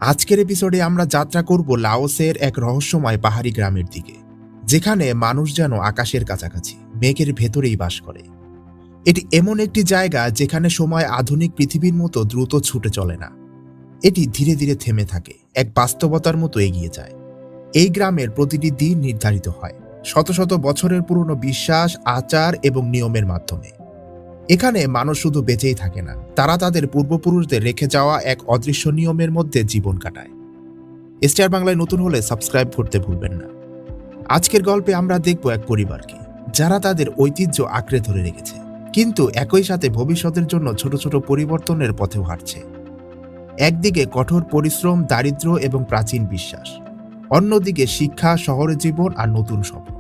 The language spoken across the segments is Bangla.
আজকের এপিসোডে আমরা যাত্রা করব লাওসের এক রহস্যময় পাহাড়ি গ্রামের দিকে, যেখানে মানুষ যেন আকাশের কাছাকাছি মেঘের ভেতরেই বাস করে। এটি এমন একটি জায়গা যেখানে সময় আধুনিক পৃথিবীর মতো দ্রুত ছুটে চলে না, এটি ধীরে ধীরে থেমে থাকে, এক বাস্তবতার মতো এগিয়ে যায়। এই গ্রামের প্রতিটি দিন নির্ধারিত হয় শত শত বছরের পুরনো বিশ্বাস, আচার এবং নিয়মের মাধ্যমে। এখানে মানুষ শুধু বেঁচেই থাকে না, তারা তাদের পূর্বপুরুষদের রেখে যাওয়া এক অদৃশ্য নিয়মের মধ্যে জীবন কাটায়। স্টার বাংলায় নতুন হলে সাবস্ক্রাইব করতে ভুলবেন না। আজকের গল্পে আমরা দেখব এক পরিবারকে যারা তাদের ঐতিহ্য আঁকড়ে ধরে রেখেছে, কিন্তু একই সাথে ভবিষ্যতের জন্য ছোট ছোট পরিবর্তনের পথেও হাঁটছে। একদিকে কঠোর পরিশ্রম, দারিদ্র্য এবং প্রাচীন বিশ্বাস, অন্যদিকে শিক্ষা, শহরের জীবন আর নতুন স্বপ্ন।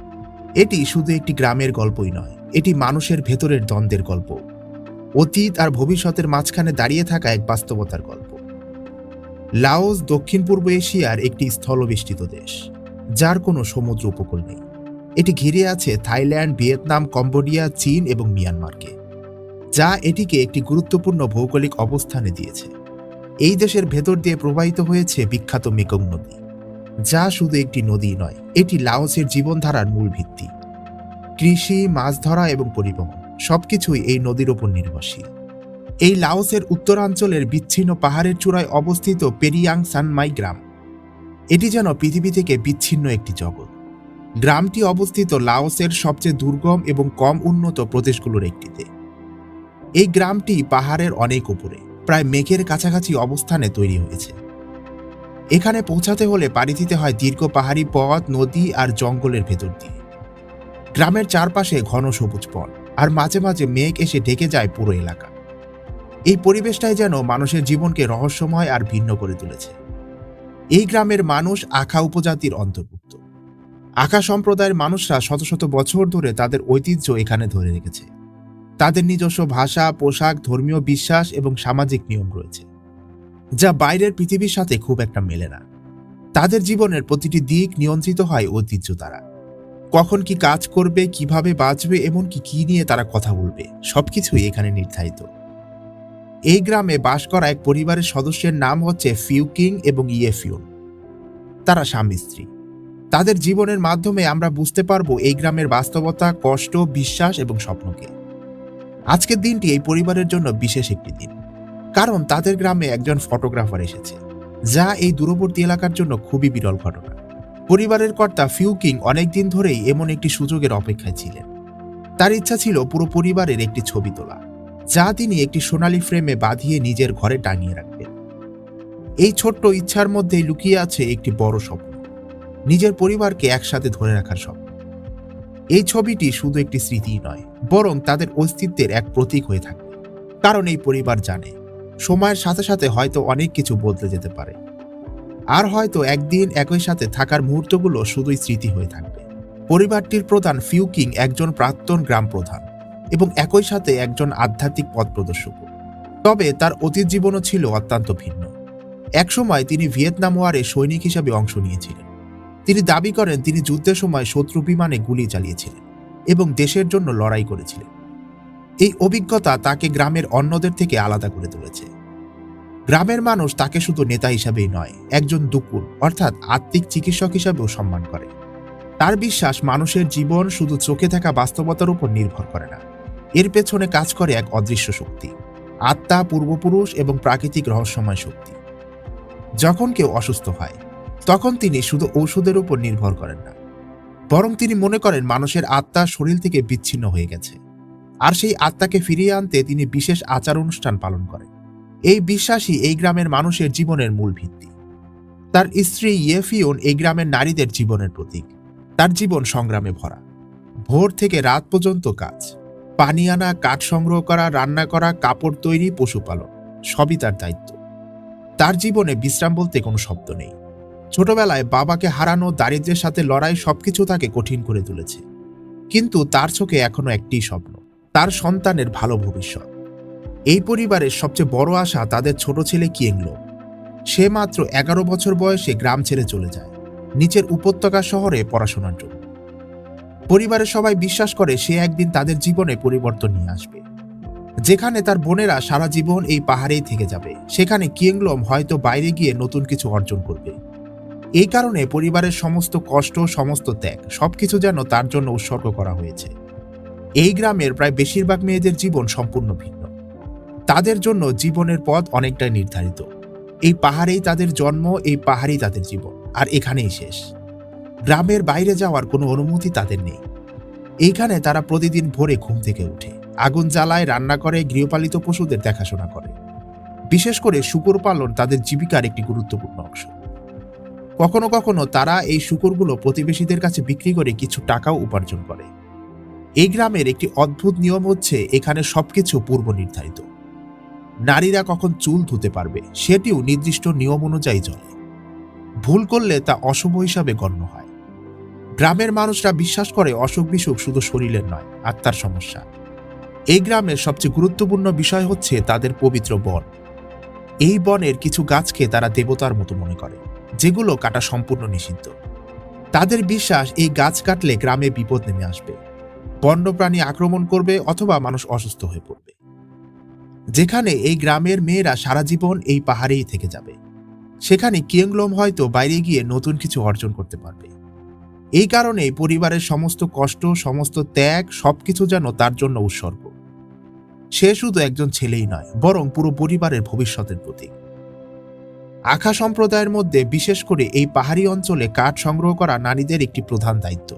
এটি শুধু একটি গ্রামের গল্পই নয়, এটি মানুষের ভেতরের দ্বন্দ্বের গল্প, অতীত আর ভবিষ্যতের মাঝখানে দাঁড়িয়ে থাকা এক বাস্তবতার গল্প। লাওস দক্ষিণ পূর্ব এশিয়ার একটি স্থলবেষ্টিত দেশ, যার কোনো সমুদ্র উপকূল নেই। এটি ঘিরে আছে থাইল্যান্ড, ভিয়েতনাম, কম্বোডিয়া, চীন এবং মিয়ানমারকে, যা এটিকে একটি গুরুত্বপূর্ণ ভৌগোলিক অবস্থানে দিয়েছে। এই দেশের ভেতর দিয়ে প্রবাহিত হয়েছে বিখ্যাত মেকং নদী, যা শুধু একটি নদী নয়, এটি লাওসের জীবনধারার মূল ভিত্তি। কৃষি, মাছ ধরা এবং পরিবহন সবকিছুই এই নদীর ওপর নির্ভরশীল। এই লাওসের উত্তরাঞ্চলের বিচ্ছিন্ন পাহাড়ের চূড়ায় অবস্থিত পেরিয়াং সানমাই গ্রাম, এটি যেন পৃথিবী থেকে বিচ্ছিন্ন একটি জগৎ। গ্রামটি অবস্থিত লাওসের সবচেয়ে দুর্গম এবং কম উন্নত প্রদেশগুলোর একটিতে। এই গ্রামটি পাহাড়ের অনেক উপরে, প্রায় মেঘের কাছাকাছি অবস্থানে তৈরি হয়েছে। এখানে পৌঁছাতে হলে পাড়ি দিতে হয় দীর্ঘ পাহাড়ি পথ, নদী আর জঙ্গলের ভেতর দিয়ে। গ্রামের চারপাশে ঘন সবুজ বন, আর মাঝে মাঝে মেঘ এসে ঢেকে যায় পুরো এলাকা। এই পরিবেশটাই যেন মানুষের জীবনকে রহস্যময় আর ভিন্ন করে তুলেছে। এই গ্রামের মানুষ আখা উপজাতির অন্তর্ভুক্ত। আখা সম্প্রদায়ের মানুষরা শত শত বছর ধরে তাদের ঐতিহ্য এখানে ধরে রেখেছে। তাদের নিজস্ব ভাষা, পোশাক, ধর্মীয় বিশ্বাস এবং সামাজিক নিয়ম রয়েছে, যা বাইরের পৃথিবীর সাথে খুব একটা মেলে না। তাদের জীবনের প্রতিটি দিক নিয়ন্ত্রিত হয় ঐতিহ্য দ্বারা। কখন কি কাজ করবে, কিভাবে বাঁচবে, এমনকি কি নিয়ে তারা কথা বলবে, সবকিছুই এখানে নির্ধারিত। এই গ্রামে বাস করা এক পরিবারের সদস্যের নাম হচ্ছে ফিউকিং এবং ইয়েফিউন। তারা স্বামী স্ত্রী। তাদের জীবনের মাধ্যমে আমরা বুঝতে পারবো এই গ্রামের বাস্তবতা, কষ্ট, বিশ্বাস এবং স্বপ্নকে। আজকের দিনটি এই পরিবারের জন্য বিশেষ একটি দিন, কারণ তাদের গ্রামে একজন ফটোগ্রাফার এসেছে, যা এই দূরবর্তী এলাকার জন্য খুবই বিরল ঘটনা। পরিবারের কর্তা ফিউকিং অনেকদিন ধরেই এমন একটি সুযোগের অপেক্ষায় ছিলেন। তার ইচ্ছা ছিল পুরো পরিবারের একটি ছবি তোলা, যা তিনি একটি সোনালী ফ্রেমে বাঁধিয়ে নিজের ঘরে টাঙিয়ে রাখবেন। এই ছোট্ট ইচ্ছার মধ্যেই লুকিয়ে আছে একটি বড় স্বপ্ন, নিজের পরিবারকে একসাথে ধরে রাখার স্বপ্ন। এই ছবিটি শুধু একটি স্মৃতি নয়, বরং তাদের অস্তিত্বের এক প্রতীক হয়ে থাকবে। কারণ এই পরিবার জানে সময়ের সাথে সাথে হয়তো অনেক কিছু বদলে যেতে পারে, আর হয়তো একদিন একই সাথে থাকার মুহূর্তগুলো শুধুই স্মৃতি হয়ে থাকবে। পরিবারটির প্রধান ফিউকিং একজন প্রাক্তন গ্রাম প্রধান এবং একই সাথে একজন আধ্যাত্মিক পথ প্রদর্শক। তবে তার অতীত জীবনও ছিল অত্যন্ত ভিন্ন। একসময় তিনি ভিয়েতনাম ওয়ারে সৈনিক হিসাবে অংশ নিয়েছিলেন। তিনি দাবি করেন তিনি যুদ্ধের সময় শত্রু বিমানে গুলি চালিয়েছিলেন এবং দেশের জন্য লড়াই করেছিলেন। এই অভিজ্ঞতা তাকে গ্রামের অন্যদের থেকে আলাদা করে তুলেছে। গ্রামের মানুষ তাকে শুধু নেতা হিসাবেই নয়, একজন দুকুল অর্থাৎ আত্মিক চিকিৎসক হিসাবেও সম্মান করে। তার বিশ্বাস মানুষের জীবন শুধু চোখে থাকা বাস্তবতার উপর নির্ভর করে না, এর পেছনে কাজ করে এক অদৃশ্য শক্তি, আত্মা, পূর্বপুরুষ এবং প্রাকৃতিক রহস্যময় শক্তি। যখন কেউ অসুস্থ হয়, তখন তিনি শুধু ঔষধের উপর নির্ভর করেন না, বরং তিনি মনে করেন মানুষের আত্মা শরীর থেকে বিচ্ছিন্ন হয়ে গেছে, আর সেই আত্মাকে ফিরিয়ে আনতে তিনি বিশেষ আচার অনুষ্ঠান পালন করেন। এই বিশ্বাসই এই গ্রামের মানুষের জীবনের মূল ভিত্তি। তার স্ত্রী ইয়েফিউন এই গ্রামের নারীদের জীবনের প্রতীক। তার জীবন সংগ্রামে ভরা। ভোর থেকে রাত পর্যন্ত কাজ, পানি আনা, কাঠ সংগ্রহ করা, রান্না করা, কাপড় তৈরি, পশুপালন, সবই তার দায়িত্ব। তার জীবনে বিশ্রাম বলতে কোনো শব্দ নেই। ছোটবেলায় বাবাকে হারানো, দারিদ্র্যের সাথে লড়াই সবকিছু তাকে কঠিন করে তুলেছে, কিন্তু তার চোখে এখনো একটি স্বপ্ন, তার সন্তানের ভালো ভবিষ্যৎ। এই পরিবারের সবচেয়ে বড় আশা তাদের ছোট ছেলে কিয়েংলো। সে মাত্র 11 বছর বয়সে গ্রাম ছেড়ে চলে যায় নিচের উপত্যকা শহরে পড়াশোনার জন্য। পরিবারের সবাই বিশ্বাস করে সে একদিন তাদের জীবনে পরিবর্তন নিয়ে আসবে। যেখানে তার বোনেরা সারা জীবন এই পাহাড়েই থেকে যাবে, সেখানে কিয়েংলম হয়তো বাইরে গিয়ে নতুন কিছু অর্জন করবে। এই কারণে পরিবারের সমস্ত কষ্ট, সমস্ত ত্যাগ সবকিছু যেন তার জন্য উৎসর্গ করা হয়েছে। এই গ্রামের প্রায় বেশিরভাগ মেয়েদের জীবন সম্পূর্ণ ভিন্ন। তাদের জন্য জীবনের পথ অনেকটাই নির্ধারিত। এই পাহাড়েই তাদের জন্ম, এই পাহাড়েই তাদের জীবন, আর এখানেই শেষ। গ্রামের বাইরে যাওয়ার কোনো অনুমতি তাদের নেই। এইখানে তারা প্রতিদিন ভোরে ঘুম থেকে উঠে আগুন জ্বালায়, রান্না করে, গৃহপালিত পশুদের দেখাশোনা করে। বিশেষ করে শূকর পালন তাদের জীবিকার একটি গুরুত্বপূর্ণ অংশ। কখনো কখনো তারা এই শূকরগুলো প্রতিবেশীদের কাছে বিক্রি করে কিছু টাকাও উপার্জন করে। এই গ্রামের একটি অদ্ভুত নিয়ম হচ্ছে, এখানে সবকিছু পূর্ব নির্ধারিত। নারীরা কখন চুল ধুতে পারবে সেটিও নির্দিষ্ট নিয়ম অনুযায়ী চলে। ভুল করলে তা অশুভ হিসাবে গণ্য হয়। গ্রামের মানুষরা বিশ্বাস করে অসুখ বিসুখ শুধু শরীরের নয়, আত্মার সমস্যা। এই গ্রামের সবচেয়ে গুরুত্বপূর্ণ বিষয় হচ্ছে তাদের পবিত্র বন। এই বনের কিছু গাছকে তারা দেবতার মতো মনে করে, যেগুলো কাটা সম্পূর্ণ নিষিদ্ধ। তাদের বিশ্বাস, এই গাছ কাটলে গ্রামে বিপদ নেমে আসবে, বন্যপ্রাণী আক্রমণ করবে অথবা মানুষ অসুস্থ হয়ে পড়বে। যেখানে এই গ্রামের মেয়েরা সারা জীবন এই পাহাড়েই থেকে যাবে, সেখানে কিয়েংলম হয়তো বাইরে গিয়ে নতুন কিছু অর্জন করতে পারবে। এই কারণে পরিবারের সমস্ত কষ্ট, সমস্ত ত্যাগ সবকিছু যেন তার জন্য উৎসর্গ। সে শুধু একজন ছেলেই নয়, বরং পুরো পরিবারের ভবিষ্যতের প্রতীক। আখা সম্প্রদায়ের মধ্যে বিশেষ করে এই পাহাড়ি অঞ্চলে কাঠ সংগ্রহ করা নারীদের একটি প্রধান দায়িত্ব।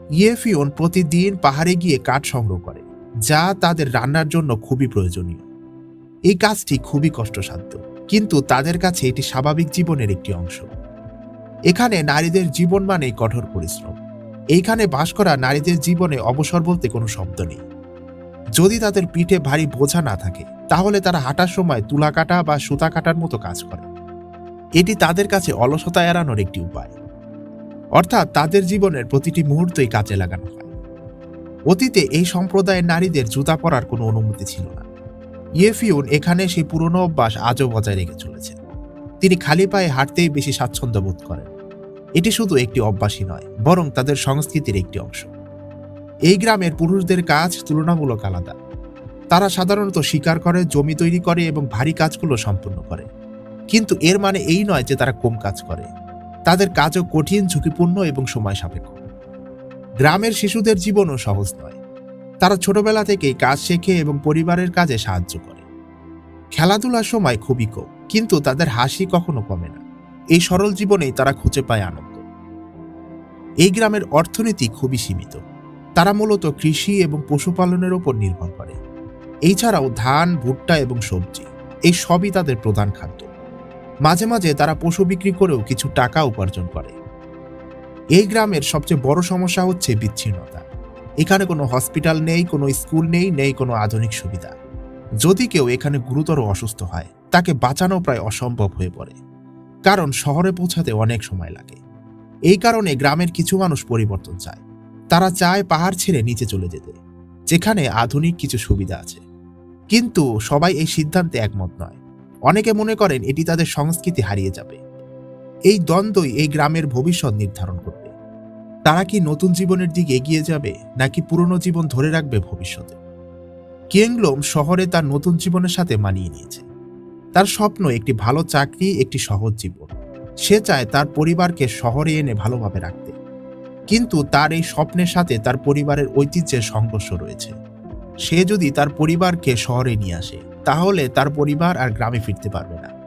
ইয়েফিওন প্রতিদিন পাহাড়ে গিয়ে কাঠ সংগ্রহ করে, যা তাদের রান্নার জন্য খুবই প্রয়োজনীয়। এই কাজটি খুবই কষ্টসাধ্য, কিন্তু তাদের কাছে এটি স্বাভাবিক জীবনের একটি অংশ। এখানে নারীদের জীবন মানেই কঠোর পরিশ্রম। এইখানে বাস করা নারীদের জীবনে অবসর বলতে কোনো শব্দ নেই। যদি তাদের পিঠে ভারী বোঝা না থাকে, তাহলে তারা হাঁটার সময় তুলা কাটা বা সুতা কাটার মতো কাজ করে। এটি তাদের কাছে অলসতা এড়ানোর একটি উপায়। অর্থাৎ তাদের জীবনের প্রতিটি মুহূর্তই কাজে লাগানো হয়। অতীতে এই সম্প্রদায়ের নারীদের জুতা পরার কোনো অনুমতি ছিল না। ইয়েফিউন এখানে সেই পুরনো অভ্যাস আজও বজায় রেখে চলেছে। তিনি খালি পায়ে হাঁটতেই বেশি স্বাচ্ছন্দ্য বোধ করেন। এটি শুধু একটি অভ্যাসই নয়, বরং তাদের সংস্কৃতির একটি অংশ। এই গ্রামের পুরুষদের কাজ তুলনামূলক আলাদা। তারা সাধারণত শিকার করে, জমি তৈরি করে এবং ভারী কাজগুলো সম্পূর্ণ করে। কিন্তু এর মানে এই নয় যে তারা কম কাজ করে। তাদের কাজও কঠিন, ঝুঁকিপূর্ণ এবং সময় সাপেক্ষ। গ্রামের শিশুদের জীবনও সহজ নয়। তারা ছোটবেলা থেকেই কাজ শেখে এবং পরিবারের কাজে সাহায্য করে। খেলাধুলার সময় খুবই কম, কিন্তু তাদের হাসি কখনো কমে না। এই সরল জীবনেই তারা খুঁজে পায় আনন্দ। এই গ্রামের অর্থনীতি খুবই সীমিত। তারা মূলত কৃষি এবং পশুপালনের উপর নির্ভর করে। এছাড়াও ধান, ভুট্টা এবং সবজি, এই সবই তাদের প্রধান খাদ্য। মাঝে মাঝে তারা পশু বিক্রি করেও কিছু টাকা উপার্জন করে। এই গ্রামের সবচেয়ে বড় সমস্যা হচ্ছে বিচ্ছিন্নতা। এখানে কোনো হসপিটাল নেই, কোনো স্কুল নেই, নেই কোনো আধুনিক সুবিধা। যদি কেউ এখানে গুরুতর অসুস্থ হয়, তাকে বাঁচানো প্রায় অসম্ভব হয়ে পড়ে, কারণ শহরে পৌঁছাতে অনেক সময় লাগে। এই কারণে গ্রামের কিছু মানুষ পরিবর্তন চায়। তারা চায় পাহাড় ছেড়ে নিচে চলে যেতে, যেখানে আধুনিক কিছু সুবিধা আছে। কিন্তু সবাই এই সিদ্ধান্তে একমত নয়। অনেকে মনে করেন এটি তাদের সংস্কৃতি হারিয়ে যাবে। এই দ্বন্দ্বই এই গ্রামের ভবিষ্যৎ নির্ধারণ করবে। তারা কি নতুন জীবনের দিকে এগিয়ে যাবে, নাকি পুরনো জীবন ধরে রাখবে ভবিষ্যতে? কিয়েংলম শহরে তার নতুন জীবনের সাথে মানিয়ে নিয়েছে। তার স্বপ্ন একটি ভালো চাকরি, একটি সহজ জীবন। সে চায় তার পরিবারকে শহরে এনে ভালোভাবে রাখতে। কিন্তু তার এই স্বপ্নের সাথে তার পরিবারের ঐতিহ্যের সংঘর্ষ রয়েছে। সে যদি তার পরিবারকে শহরে নিয়ে আসে, তাহলে তার পরিবার আর গ্রামে ফিরতে পারবে না।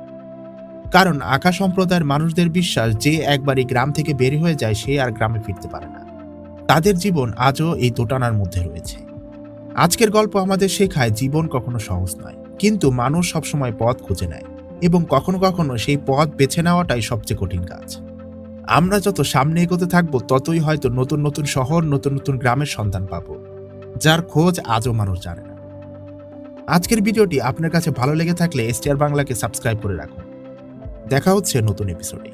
কারণ আকা সম্প্রদায়ের মানুষদের বিশ্বাস, যে একবারই গ্রাম থেকে বের হয়ে যায়, সে আর গ্রামে ফিরতে পারে না। তাদের জীবন আজও এই দোটানার মধ্যে রয়েছে। আজকের গল্প আমাদের শেখায়, জীবন কখনো সহজ নয়, কিন্তু মানুষ সবসময় পথ খুঁজে নেয়, এবং কখনো কখনো সেই পথ বেছে নেওয়াটাই সবচেয়ে কঠিন কাজ। আমরা যত সামনে এগোতে থাকবো, ততই হয়তো নতুন নতুন শহর, নতুন নতুন গ্রামের সন্ধান পাবো, যার খোঁজ আজও মানুষ জানে না। আজকের ভিডিওটি আপনার কাছে ভালো লেগে থাকলে STR বাংলাকে সাবস্ক্রাইব করে রাখুন। দেখা হচ্ছে নতুন এপিসোডে।